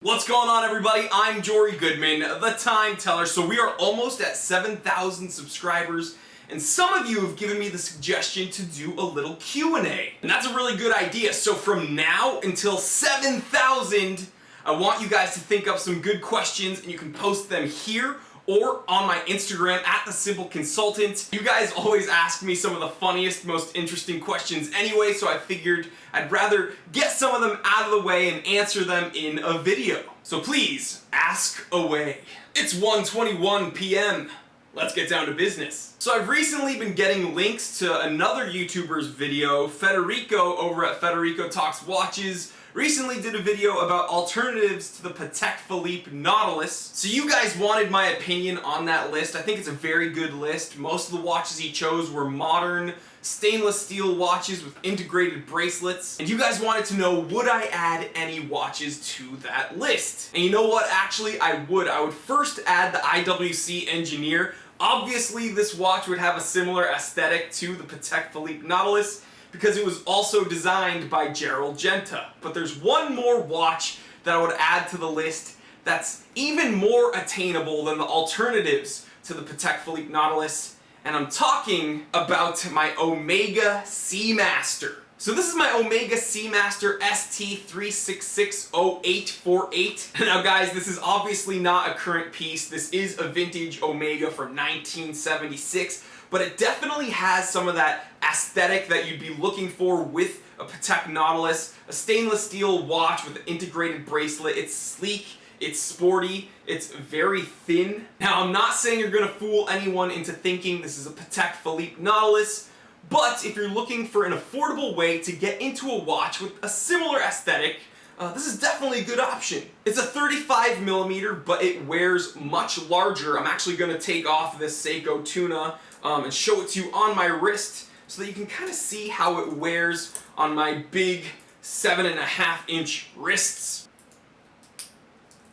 What's going on, everybody? I'm Jory Goodman, the Time Teller. So we are almost at 7,000 subscribers, and some of you have given me the suggestion to do a little Q&A. And that's a really good idea. So from now until 7,000, I want you guys to think up some good questions, and you can post them here or on my Instagram at The Simple Consultant. You guys always ask me some of the funniest, most interesting questions anyway, so I figured I'd rather get some of them out of the way and answer them in a video. So please, ask away. It's 1:21 p.m. Let's get down to business. So I've recently been getting links to another YouTuber's video. Federico over at Federico Talks Watches recently did a video about alternatives to the Patek Philippe Nautilus. So you guys wanted my opinion on that list. I think it's a very good list. Most of the watches he chose were modern, stainless steel watches with integrated bracelets. And you guys wanted to know, would I add any watches to that list? And you know what? Actually, I would. I would first add the IWC Engineer. Obviously, this watch would have a similar aesthetic to the Patek Philippe Nautilus, because it was also designed by Gerald Genta. But there's one more watch that I would add to the list that's even more attainable than the alternatives to the Patek Philippe Nautilus, and I'm talking about my Omega Seamaster. So this is my Omega Seamaster ST3660848. Now guys, this is obviously not a current piece. This is a vintage Omega from 1976. But it definitely has some of that aesthetic that you'd be looking for with a Patek Nautilus. A stainless steel watch with an integrated bracelet. It's sleek, it's sporty, it's very thin. Now, I'm not saying you're gonna fool anyone into thinking this is a Patek Philippe Nautilus, but if you're looking for an affordable way to get into a watch with a similar aesthetic, this is definitely a good option. It's a 35mm, but it wears much larger. I'm actually gonna take off this Seiko Tuna and show it to you on my wrist so that you can kind of see how it wears on my big 7.5-inch wrists.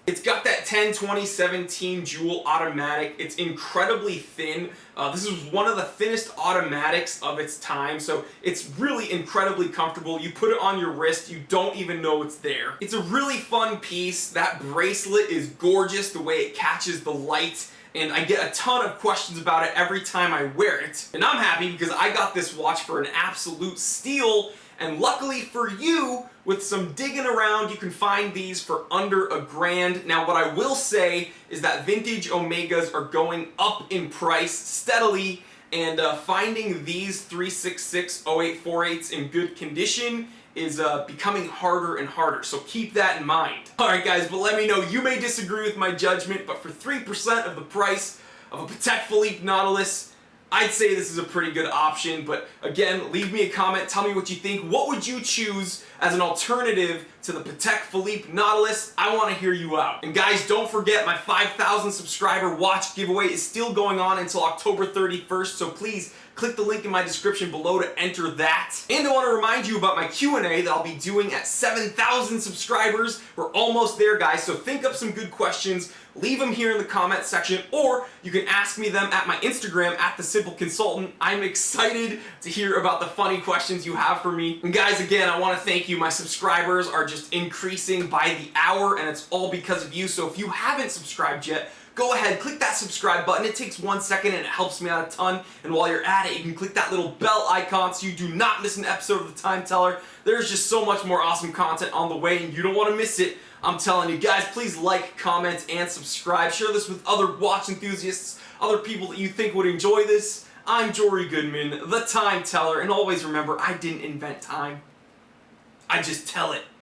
It's got that 10/20/17 jewel automatic. It's incredibly thin. This is one of the thinnest automatics of its time, so it's really incredibly comfortable. You put it on your wrist, you don't even know it's there. It's a really fun piece. That bracelet is gorgeous, the way it catches the light, and I get a ton of questions about it every time I wear it. And I'm happy because I got this watch for an absolute steal, and luckily for you, with some digging around, you can find these for under $1,000. Now, what I will say is that vintage Omegas are going up in price steadily, and finding these 3660848s in good condition is becoming harder and harder, so keep that in mind. Alright guys, but let me know, you may disagree with my judgment, but for 3% of the price of a Patek Philippe Nautilus, I'd say this is a pretty good option. But again, leave me a comment, tell me what you think. What would you choose as an alternative to the Patek Philippe Nautilus? I want to hear you out. And guys, don't forget, my 5,000 subscriber watch giveaway is still going on until October 31st, so please click the link in my description below to enter that. And I want to remind you about my Q&A that I'll be doing at 7,000 subscribers. We're almost there, guys, so think up some good questions, leave them here in the comment section, or you can ask me them at my Instagram at The Simple Consultant. I'm excited to hear about the funny questions you have for me. And guys, again, I want to thank you. My subscribers are just increasing by the hour, and it's all because of you. So if you haven't subscribed yet, go ahead, click that subscribe button. It takes 1 second and it helps me out a ton. And while you're at it, you can click that little bell icon so you do not miss an episode of The Time Teller. There's just so much more awesome content on the way, and you don't want to miss it. I'm telling you guys, please like, comment, and subscribe. Share this with other watch enthusiasts, other people that you think would enjoy this. I'm Jory Goodman, The Time Teller, and always remember, I didn't invent time. I just tell it.